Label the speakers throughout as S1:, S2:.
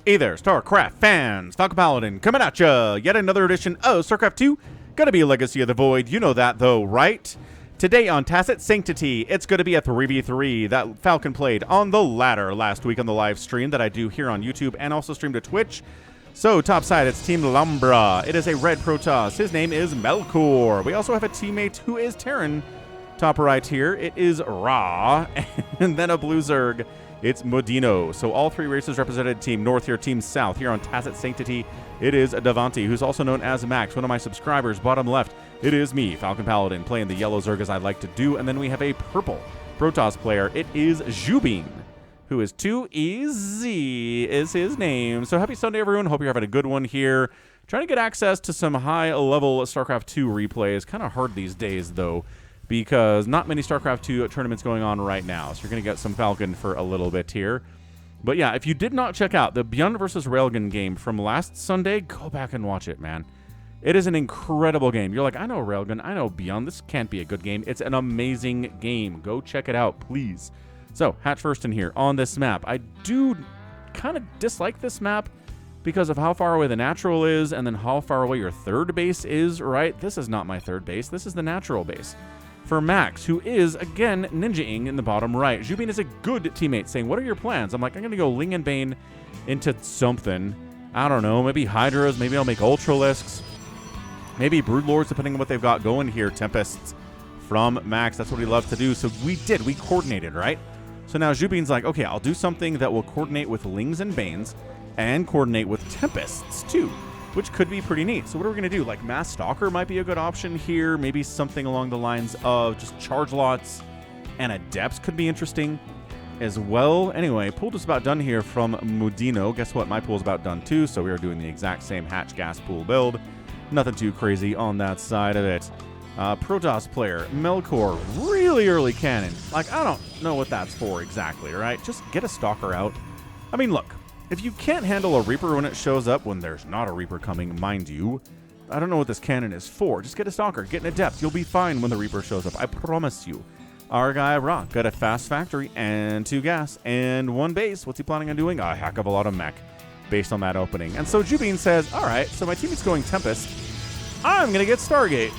S1: Hey there, StarCraft fans! Falcon Paladin coming at ya! Yet another edition of StarCraft 2. Gonna be a Legacy of the Void, you know that though, right? Today on Tacit Sanctity, it's gonna be a 3v3 that Falcon played on the ladder last week on the live stream that I do here on YouTube and also stream to Twitch. So, top side, it's Team Lumbra. It is a red Protoss. His name is Melkor. We also have a teammate who is Terran. Top right here, it is Ra, and then a blue Zerg. It's Modino. So all three races represented. Team North here, Team South here on Tacit Sanctity. It is Davanti, who's also known as Max, one of my subscribers. Bottom left, it is me, Falcon Paladin, playing the yellow Zerg as I like to do. And then we have a purple Protoss player. It is Zubin, who is 2EZ is his name. So happy Sunday, everyone. Hope you're having a good one here. Trying to get access to some high-level StarCraft 2 replays. Kind of hard these days, though, because not many StarCraft 2 tournaments going on right now. So you're going to get some Falcon for a little bit here. But yeah, if you did not check out the Beyond vs. Railgun game from last Sunday, go back and watch it, man. It is an incredible game. You're like, I know Railgun, I know Beyond. This can't be a good game. It's an amazing game. Go check it out, please. So, hatch first in here on this map. I do kind of dislike this map because of how far away the natural is and then how far away your third base is, right? This is not my third base. This is the natural base. For Max, who is, again, ninja-ing in the bottom right. Zubin is a good teammate saying, what are your plans? I'm like, I'm going to go Ling and Bane into something. I don't know, maybe Hydras, maybe I'll make Ultralisks. Maybe Broodlords, depending on what they've got going here. Tempests from Max, that's what he loves to do. So we coordinated, right? So now Zubin's like, okay, I'll do something that will coordinate with Lings and Banes and coordinate with Tempests, too, which could be pretty neat. So what are we going to do? Like Mass Stalker might be a good option here. Maybe something along the lines of just Charge Lots and Adepts could be interesting as well. Anyway, pool just about done here from Modino. Guess what? My pool's about done too, so we are doing the exact same hatch gas pool build. Nothing too crazy on that side of it. Protoss player, Melkor, really early cannon. Like, I don't know what that's for exactly, right? Just get a Stalker out. I mean, look. If you can't handle a Reaper when it shows up, when there's not a Reaper coming, mind you, I don't know what this cannon is for. Just get a Stalker, get an Adept. You'll be fine when the Reaper shows up. I promise you. Our guy, Ra, got a fast factory and 2 gas and 1 base. What's he planning on doing? A heck of a lot of mech based on that opening. And so Zubin says, all right, so my teammate's going Tempest. I'm going to get Stargate.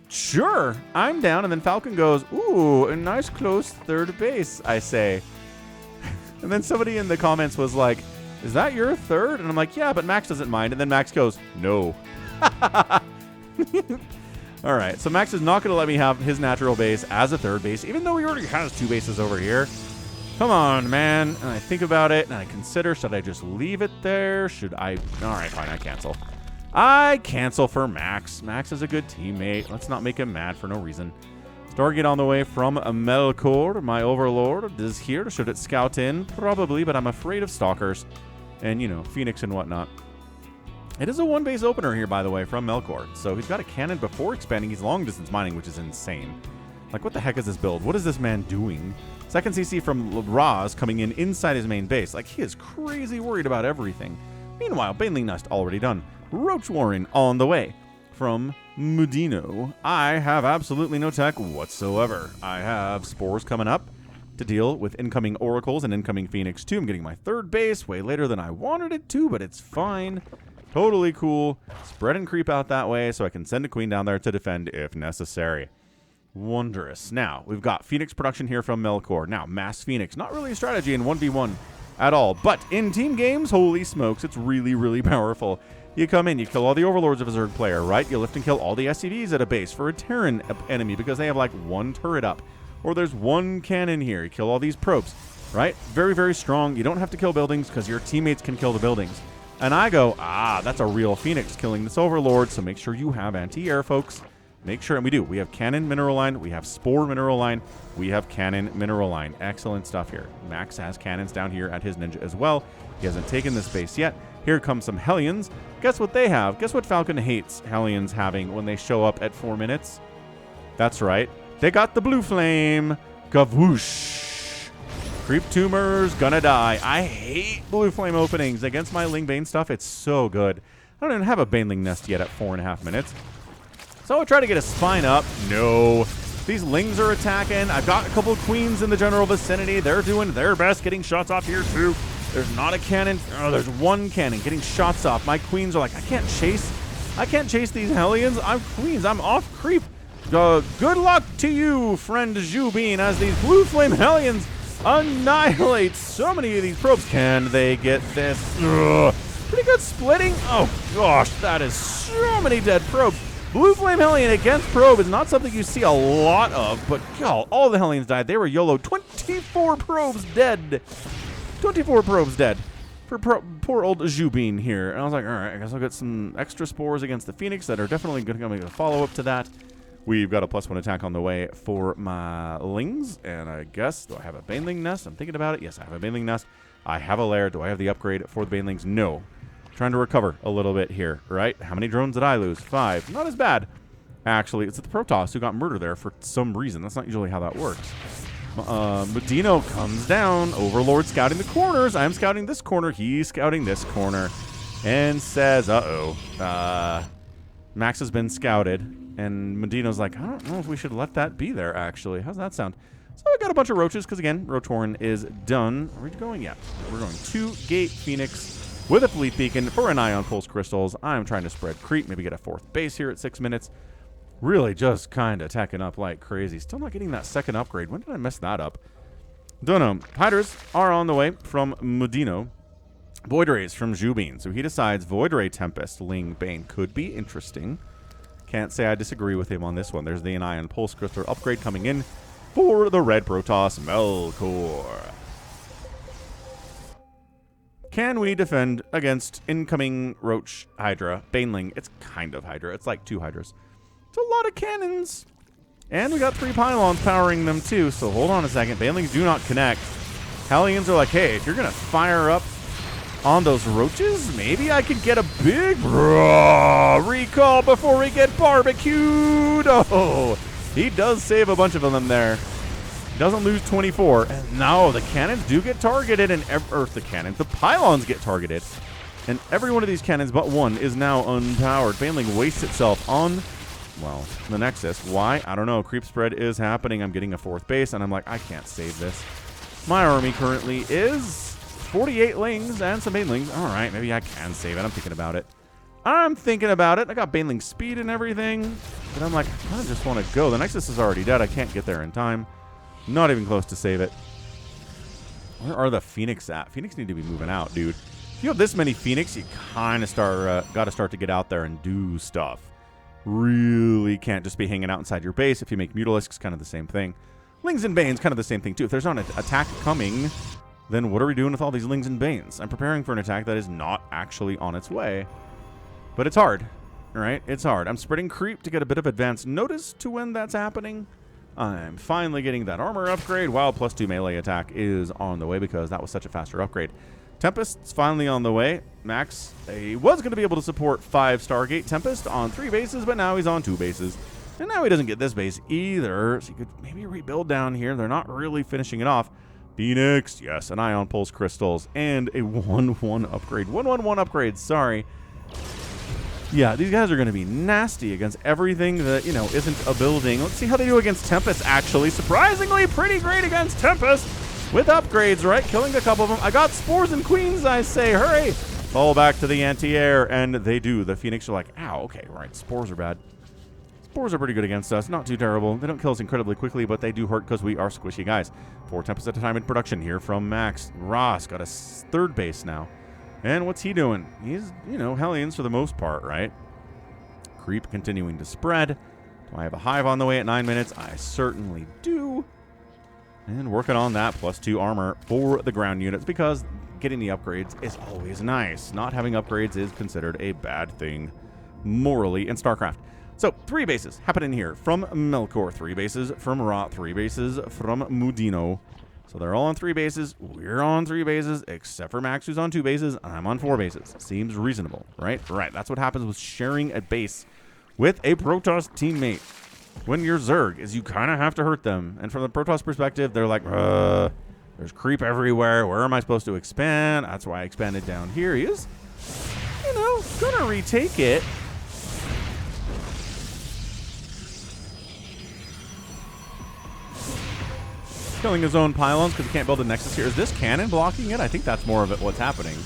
S1: Sure, I'm down. And then Falcon goes, ooh, a nice close third base, I say. And then somebody in the comments was like, is that your third? And I'm like, yeah, but Max doesn't mind. And then Max goes, no. All right, so Max is not going to let me have his natural base as a third base, even though he already has 2 bases over here. Come on, man. And I think about it, and I consider, should I just leave it there? Should I? All right, fine, I cancel. I cancel for Max. Max is a good teammate. Let's not make him mad for no reason. Stargate on the way from Melkor. My overlord is here. Should it scout in? Probably, but I'm afraid of Stalkers. And, you know, Phoenix and whatnot. It is a 1-base opener here, by the way, from Melkor. So he's got a cannon before expanding. He's long-distance mining, which is insane. Like, what the heck is this build? What is this man doing? Second CC from Raz coming in inside his main base. Like, he is crazy worried about everything. Meanwhile, Baneling Nest already done. Roach Warren on the way from Modino. I have absolutely no tech whatsoever. I have Spores coming up to deal with incoming Oracles and incoming Phoenix 2. I'm getting my third base way later than I wanted it to, but it's fine. Totally cool. Spread and creep out that way so I can send a Queen down there to defend if necessary. Wondrous. Now, we've got Phoenix production here from Melkor. Now, Mass Phoenix. Not really a strategy in 1v1 at all, but in team games, holy smokes, it's really, really powerful. You come in, you kill all the overlords of a Zerg player, right? You lift and kill all the SCVs at a base for a Terran enemy because they have like 1 turret up. Or there's 1 cannon here. You kill all these probes, right? Very, very strong. You don't have to kill buildings because your teammates can kill the buildings. And I go, that's a real Phoenix killing this overlord, so make sure you have anti-air, folks. Make sure, and we do. We have cannon mineral line, we have spore mineral line, we have cannon mineral line. Excellent stuff here. Max has cannons down here at his ninja as well. He hasn't taken this base yet. Here come some Hellions. Guess what they have? Guess what Falcon hates Hellions having when they show up at 4 minutes? That's right. They got the blue flame. Gavoosh. Creep tumors, gonna die. I hate blue flame openings. Against my Ling Bane stuff, it's so good. I don't even have a Baneling Nest yet at 4.5 minutes. So I'll try to get a spine up. No. These Lings are attacking. I've got a couple Queens in the general vicinity. They're doing their best getting shots off here too. There's not a cannon. Oh, there's one cannon getting shots off. My queens are like, I can't chase these Hellions. I'm queens. I'm off creep. Good luck to you, friend Zhubin, as these blue flame Hellions annihilate so many of these probes. Can they get this? Ugh. Pretty good splitting. Oh, gosh, that is so many dead probes. Blue flame Hellion against probe is not something you see a lot of, but God, all the Hellions died. They were YOLO. 24 probes dead. 24 probes dead for poor old Zhubin here. And I was like, all right, I guess I'll get some extra spores against the Phoenix that are definitely going to make a follow-up to that. We've got a +1 attack on the way for my Lings. And I guess, do I have a Baneling nest? I'm thinking about it. Yes, I have a Baneling nest. I have a lair. Do I have the upgrade for the Banelings? No. Trying to recover a little bit here, right? How many drones did I lose? 5. Not as bad. Actually, it's the Protoss who got murdered there for some reason. That's not usually how that works. Medino comes down. Overlord scouting the corners. I'm scouting this corner. He's scouting this corner. And says, Max has been scouted. And Medino's like, I don't know if we should let that be there, actually. How's that sound? So we got a bunch of roaches, because again, Rotoran is done. Are we going? Yeah. We're going 2 Gate Phoenix with a Fleet Beacon for an Ion Pulse Crystals. I'm trying to spread creep, maybe get a 4th base here at 6 minutes. Really just kind of tacking up like crazy. Still not getting that 2nd upgrade. When did I mess that up? Don't know. Hydras are on the way from Medino. Void Rays from Zhubin. So he decides Void Ray Tempest, Ling, Bane could be interesting. Can't say I disagree with him on this one. There's the Ion Pulse Crystal upgrade coming in for the red Protoss Melkor. Can we defend against incoming Roach Hydra? Baneling. It's kind of Hydra. It's like 2 Hydras. It's a lot of cannons. And we got 3 pylons powering them too. So hold on a second. Banelings do not connect. Hellions are like, hey, if you're going to fire up on those roaches, maybe I could get a big recall before we get barbecued. Oh, he does save a bunch of them there. Doesn't lose 24. And now the cannons do get targeted, and the pylons get targeted. And every one of these cannons but one is now unpowered. Baneling wastes itself on, well, the Nexus. Why? I don't know. Creep spread is happening. I'm getting a 4th base, and I'm like, I can't save this. My army currently is 48 Lings and some Banelings. All right, maybe I can save it. I'm thinking about it. I got Baneling speed and everything, but I'm like, I kind of just want to go. The Nexus is already dead. I can't get there in time. Not even close to save it. Where are the Phoenix at? Phoenix need to be moving out, dude. If you have this many Phoenix, you kind of got to start to get out there and do stuff. Really can't just be hanging out inside your base. If you make Mutalisks, kind of the same thing. Lings and Banes, kind of the same thing, too. If there's not an attack coming, then what are we doing with all these Lings and Banes? I'm preparing for an attack that is not actually on its way. But it's hard, right? It's hard. I'm spreading creep to get a bit of advance notice to when that's happening. I'm finally getting that armor upgrade, while +2 melee attack is on the way because that was such a faster upgrade. Tempest's finally on the way. Max was going to be able to support 5 Stargate Tempest on 3 bases, but now he's on 2 bases. And now he doesn't get this base either, so you could maybe rebuild down here. They're not really finishing it off. Phoenix, yes, an Ion Pulse Crystals, and a 1-1 upgrade. 1-1-1 upgrade, sorry. Yeah, these guys are going to be nasty against everything that, you know, isn't a building. Let's see how they do against Tempest, actually. Surprisingly pretty great against Tempest with upgrades, right? Killing a couple of them. I got Spores and Queens, I say. Hurry! Fall back to the anti-air, and they do. The Phoenix are like, ow, okay, right. Spores are bad. Spores are pretty good against us. Not too terrible. They don't kill us incredibly quickly, but they do hurt because we are squishy guys. 4 Tempest at a time in production here from Max. Ross got a 3rd base now. And what's he doing? He's, you know, Hellions for the most part, right? Creep continuing to spread. Do I have a hive on the way at 9 minutes? I certainly do. And working on that +2 armor for the ground units because getting the upgrades is always nice. Not having upgrades is considered a bad thing morally in StarCraft. So 3 bases happening here from Melkor, 3 bases from Ra, 3 bases from Medino. So they're all on 3 bases. We're on 3 bases, except for Max, who's on 2 bases. I'm on 4 bases. Seems reasonable, right? Right. That's what happens with sharing a base with a Protoss teammate. When you're Zerg, is you kind of have to hurt them. And from the Protoss perspective, they're like, there's creep everywhere. Where am I supposed to expand? That's why I expanded down here. He is, you know, gonna retake it. killing his own pylons because he can't build a nexus here. Is this cannon blocking it? I think that's more of it what's happening.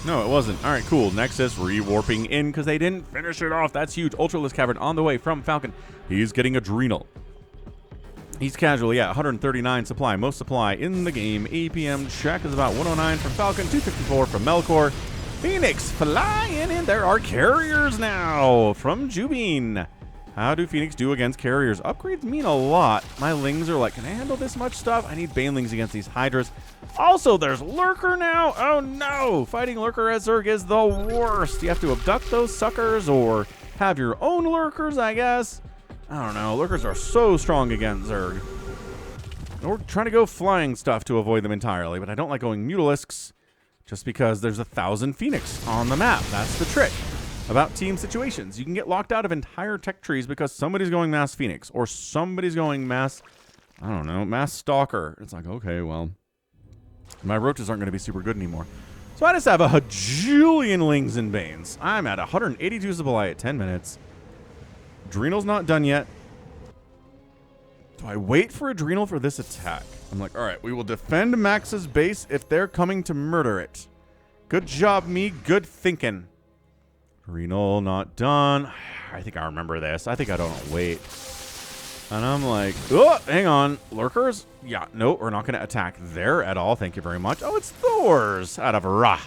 S1: No, it wasn't. All right, cool. Nexus rewarping in because they didn't finish it off. That's huge. Ultralisk Cavern on the way from Falcon. He's getting Adrenal. He's casual, yeah, 139 supply. Most supply in the game. APM check is about 109 from Falcon, 254 from Melkor. Phoenix flying in. There are carriers now from Jubin. How do Phoenix do against carriers? Upgrades mean a lot. My Lings are like, can I handle this much stuff? I need Banelings against these Hydras. Also, there's Lurker now. Oh no, fighting Lurker as Zerg is the worst. You have to abduct those suckers or have your own Lurkers, I guess. I don't know. Lurkers are so strong against Zerg. We're trying to go flying stuff to avoid them entirely, but I don't like going Mutalisks just because there's 1,000 Phoenix on the map. That's the trick about team situations. You can get locked out of entire tech trees because somebody's going mass Phoenix or somebody's going mass, I don't know, mass Stalker. It's like, okay, well, my roaches aren't going to be super good anymore. So I just have a hajillion Lings and Banes. I'm at 182 supply at 10 minutes. Adrenal's not done yet. Do I wait for Adrenal for this attack? I'm like, all right, we will defend Max's base if they're coming to murder it. Good job, me. Good thinking. Adrenal not done. I think I remember this. I think I don't wait. And I'm like, oh, hang on. Lurkers? Yeah, no, we're not going to attack there at all. Thank you very much. Oh, it's Thor's out of Ra.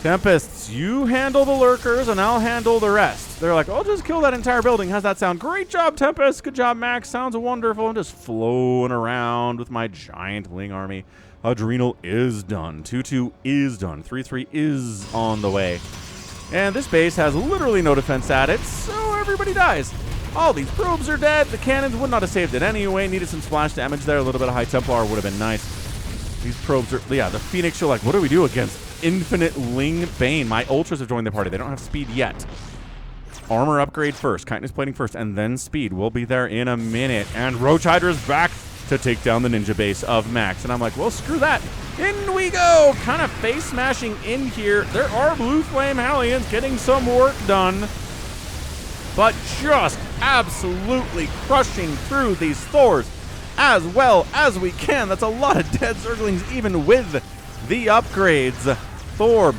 S1: Tempests, you handle the Lurkers and I'll handle the rest. They're like, I'll just kill that entire building. How's that sound? Great job, Tempest. Good job, Max. Sounds wonderful. I'm just flowing around with my giant Ling army. Adrenal is done. 2-2 is done. 3-3 is on the way. And this base has literally no defense at it, so everybody dies. All these probes are dead. The cannons would not have saved it anyway. Needed some splash damage there. A little bit of High Templar would have been nice. These probes are, yeah, the Phoenix are like, what do we do against infinite Ling Bane? My Ultras have joined the party. They don't have speed yet. Armor upgrade first. Kindness plating first, and then speed. We'll be there in a minute. And Roach Hydra's back to take down the ninja base of Max. And I'm like, well, screw that. In we go. Kind of face smashing in here. There are Blue Flame Hellions getting some work done. But just absolutely crushing through these Thors as well as we can. That's a lot of dead Zerglings even with the upgrades. Thor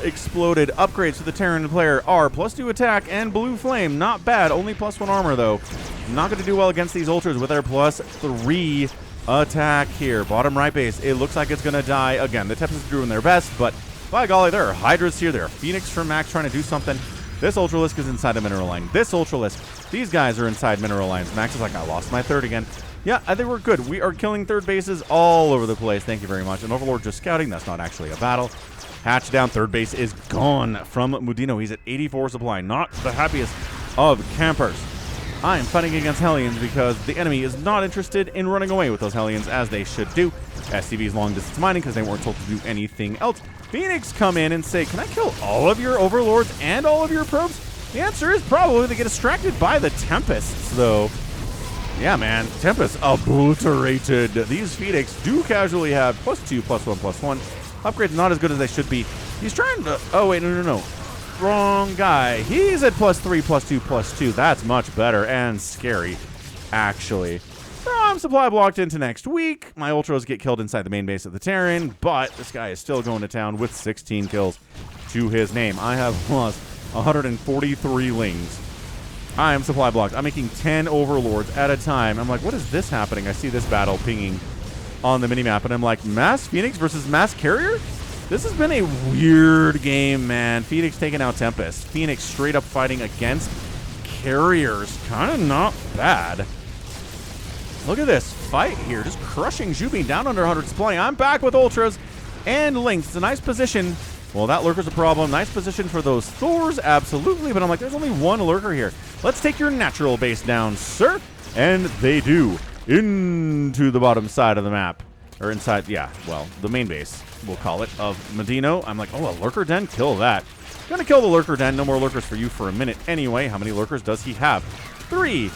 S1: exploded. Upgrades to the Terran player are +2 attack and Blue Flame. Not bad. Only +1 armor, though. Not going to do well against these Ultras with their +3 attack here. Bottom right base. It looks like it's going to die again. The Tempests are doing their best, but by golly, there are Hydras here. There are Phoenix from Max trying to do something. This Ultralisk is inside a mineral line. This Ultralisk, these guys are inside mineral lines. Max is like, I lost my third again. Yeah, I think we're good. We are killing third bases all over the place. Thank you very much. And Overlord just scouting. That's not actually a battle. Hatch down. Third base is gone from Mudino. He's at 84 supply. Not the happiest of campers. I am fighting against Hellions because the enemy is not interested in running away with those Hellions as they should do. SCV's long distance mining because they weren't told to do anything else. Phoenix come in and say, can I kill all of your Overlords and all of your probes? The answer is probably they get distracted by the Tempests, though. Yeah, man. Tempest obliterated. These Phoenix do casually have +2, +1, +1. Upgrades not as good as they should be. He's trying to... Oh, wait, no. Wrong guy. He's at +3, +2, +2. That's much better and scary, actually. So I'm supply blocked into next week. My Ultras get killed inside the main base of the Terran, but this guy is still going to town with 16 kills to his name. I have lost 143 Lings. I am supply blocked. I'm making 10 Overlords at a time. I'm like, what is this happening? I see this battle pinging on the minimap, and I'm like, Mass Phoenix versus Mass Carrier? This has been a weird game, man. Phoenix taking out Tempest. Phoenix straight up fighting against carriers. Kind of not bad. Look at this fight here. Just crushing Jubin down under 100 supply. I'm back with Ultras and Lynx. It's a nice position. Well, that Lurker's a problem. Nice position for those Thors, absolutely. But I'm like, there's only one Lurker here. Let's take your natural base down, sir. And they do. Into the bottom side of the map. Or inside, yeah, well, the main base, we'll call it, of Medino. I'm like, oh, a Lurker Den? Kill that. Gonna kill the Lurker Den. No more Lurkers for you for a minute. Anyway, how many Lurkers does he have? 3.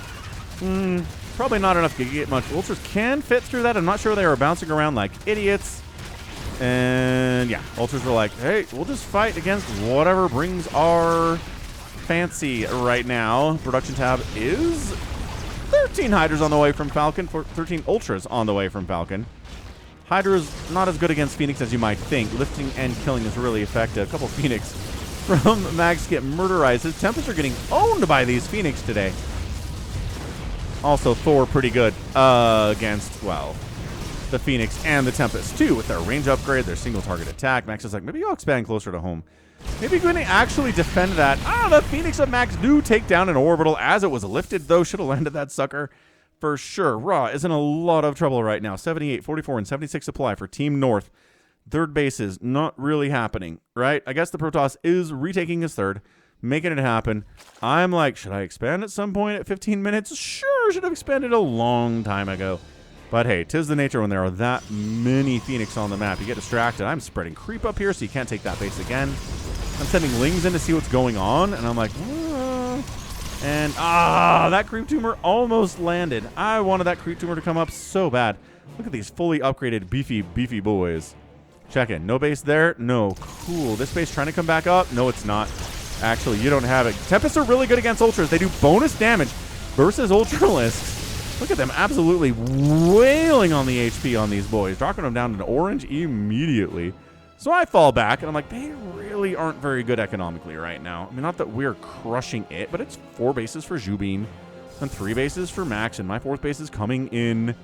S1: Probably not enough to get much. Ultras can fit through that. I'm not sure they were bouncing around like idiots. And yeah, Ultras were like, hey, we'll just fight against whatever brings our fancy right now. Production tab is... They're 13 Hydras on the way from Falcon, 13 Ultras on the way from Falcon. Hydra's not as good against Phoenix as you might think. Lifting and killing is really effective. A couple Phoenix from Max get murderized. His Tempests are getting owned by these Phoenix today. Also, Thor pretty good against, well, the Phoenix and the Tempest too, with their range upgrade, their single target attack. Max is like, maybe I'll expand closer to home. Maybe going to actually defend that. The Phoenix of Max do take down an orbital as it was lifted, though. Should have landed that sucker for sure. Raw is in a lot of trouble right now. 78, 44, and 76 supply for Team North. Third base is not really happening, right? I guess the Protoss is retaking his third, making it happen. I'm like, should I expand at some point at 15 minutes? Sure, should have expanded a long time ago. But hey, 'tis the nature when there are that many Phoenix on the map. You get distracted. I'm spreading creep up here, so you can't take that base again. I'm sending Lings in to see what's going on, and I'm like, and that creep tumor almost landed. I wanted that creep tumor to come up so bad. Look at these fully upgraded, beefy boys. Check in. No base there? No. Cool. This base trying to come back up? No, it's not. Actually, you don't have it. Tempests are really good against Ultras. They do bonus damage versus Ultralisks. Look at them absolutely wailing on the HP on these boys, dropping them down to orange immediately. So I fall back, and I'm like, they really aren't very good economically right now. I mean, not that we're crushing it, but it's 4 bases for Zhubin and 3 bases for Max, and my 4th base is coming in.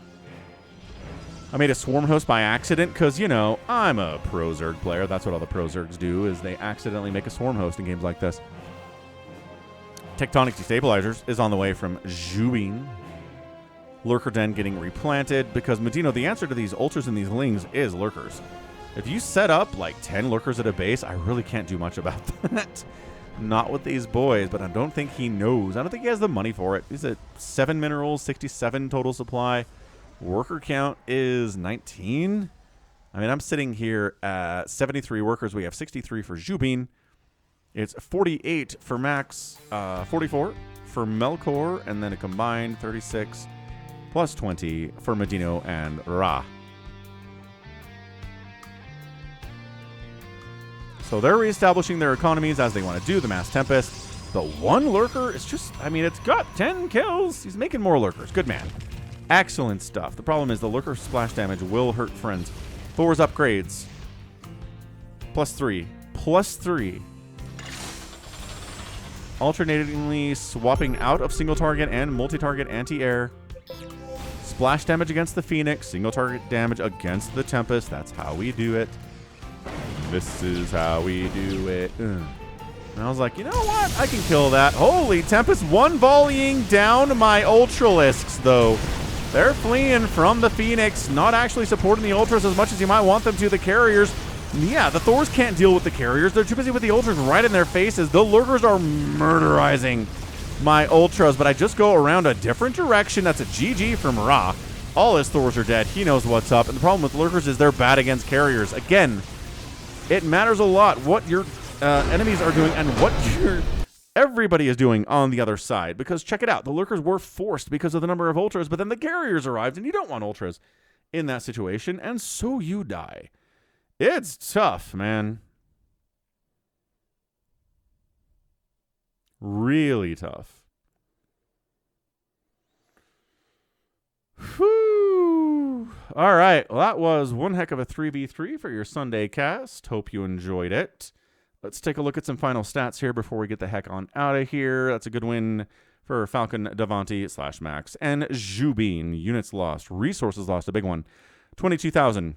S1: I made a Swarm Host by accident because, you know, I'm a pro Zerg player. That's what all the pro Zergs do, is they accidentally make a Swarm Host in games like this. Tectonic Destabilizers is on the way from Zhubin. Lurker Den getting replanted because, Medino, the answer to these Ultras and these Lings is Lurkers. If you set up like 10 Lurkers at a base, I really can't do much about that. Not with these boys, but I don't think he knows. I don't think he has the money for it. He's at 7 minerals, 67 total supply. Worker count is 19. I mean, I'm sitting here at 73 workers. We have 63 for Zhubin. It's 48 for Max, 44 for Melkor, and then a combined 36 plus 20 for Medino and Ra. So they're reestablishing their economies as they want to do. The Mass Tempest. The one Lurker is just, I mean, it's got 10 kills. He's making more Lurkers. Good man. Excellent stuff. The problem is the Lurker splash damage will hurt friends. Thor's upgrades. +3. +3. Alternatingly swapping out of single target and multi-target anti-air. Splash damage against the Phoenix. Single target damage against the Tempest. That's how we do it. This is how we do it. And I was like, you know what? I can kill that. Holy Tempest, one volleying down my Ultralisks, though. They're fleeing from the Phoenix, not actually supporting the Ultras as much as you might want them to. The carriers, yeah, the Thors can't deal with the carriers. They're too busy with the Ultras right in their faces. The Lurkers are murderizing my Ultras, but I just go around a different direction. That's a GG from Ra. All his Thors are dead. He knows what's up. And the problem with Lurkers is they're bad against carriers. Again, it matters a lot what your enemies are doing and what everybody is doing on the other side. Because check it out. The Lurkers were forced because of the number of Ultras, but then the carriers arrived, and you don't want Ultras in that situation, and so you die. It's tough, man. Really tough. Whew. All right. Well, that was one heck of a 3v3 for your Sunday cast. Hope you enjoyed it. Let's take a look at some final stats here before we get the heck on out of here. That's a good win for Falcon, Davanti / Max, and Zhubin. Units lost. Resources lost. A big one. 22,000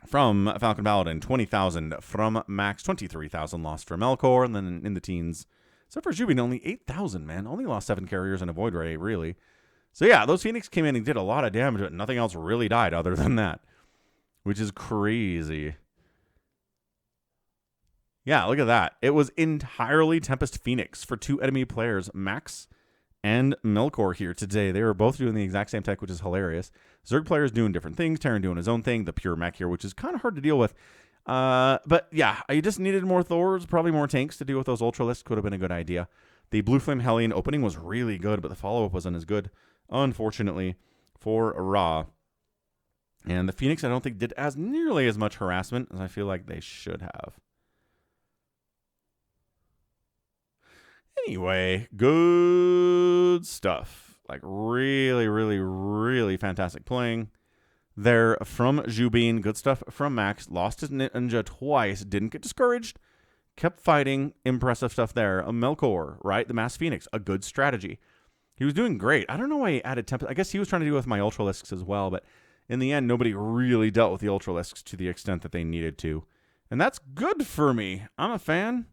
S1: from Falcon Paladin. 20,000 from Max. 23,000 lost for Melkor. And then in the teens, except for Zhubin, only 8,000, man. Only lost 7 carriers and a Void Ray, really. So yeah, those Phoenix came in and did a lot of damage, but nothing else really died other than that, which is crazy. Yeah, look at that. It was entirely Tempest Phoenix for 2 enemy players, Max and Melkor here today. They were both doing the exact same tech, which is hilarious. Zerg players doing different things, Terran doing his own thing, the pure mech here, which is kind of hard to deal with. But yeah, you just needed more Thors, probably more tanks to deal with those Ultralisks. Could have been a good idea. The Blue Flame Hellion opening was really good, but the follow-up wasn't as good, unfortunately, for Ra. And the Phoenix, I don't think, did as nearly as much harassment as I feel like they should have. Anyway, good stuff. Like, really, really, really fantastic playing there from Jubin. Good stuff from Max. Lost his ninja twice. Didn't get discouraged. Kept fighting. Impressive stuff there. A Melkor, right? The Mass Phoenix. A good strategy. He was doing great. I don't know why he added Tempest. I guess he was trying to do it with my Ultralisks as well, but in the end, nobody really dealt with the Ultralisks to the extent that they needed to. And that's good for me. I'm a fan.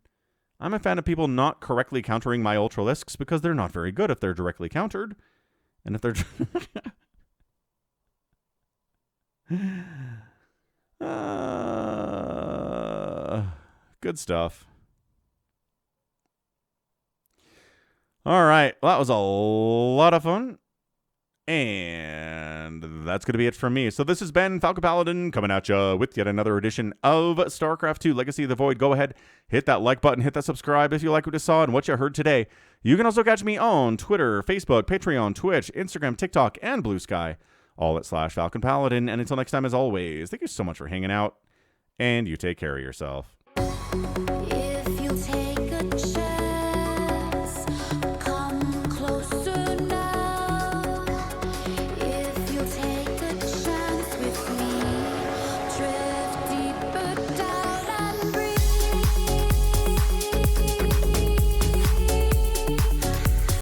S1: I'm a fan of people not correctly countering my Ultralisks because they're not very good if they're directly countered. And if they're... good stuff. All right. Well, that was a lot of fun. And that's going to be it from me. So this has been Falcon Paladin coming at you with yet another edition of StarCraft 2 Legacy of the Void. Go ahead, hit that like button, hit that subscribe if you like what you saw and what you heard today. You can also catch me on Twitter, Facebook, Patreon, Twitch, Instagram, TikTok, and Blue Sky, all at /Falcon Paladin. And until next time, as always, thank you so much for hanging out, and you take care of yourself.
S2: Yeah.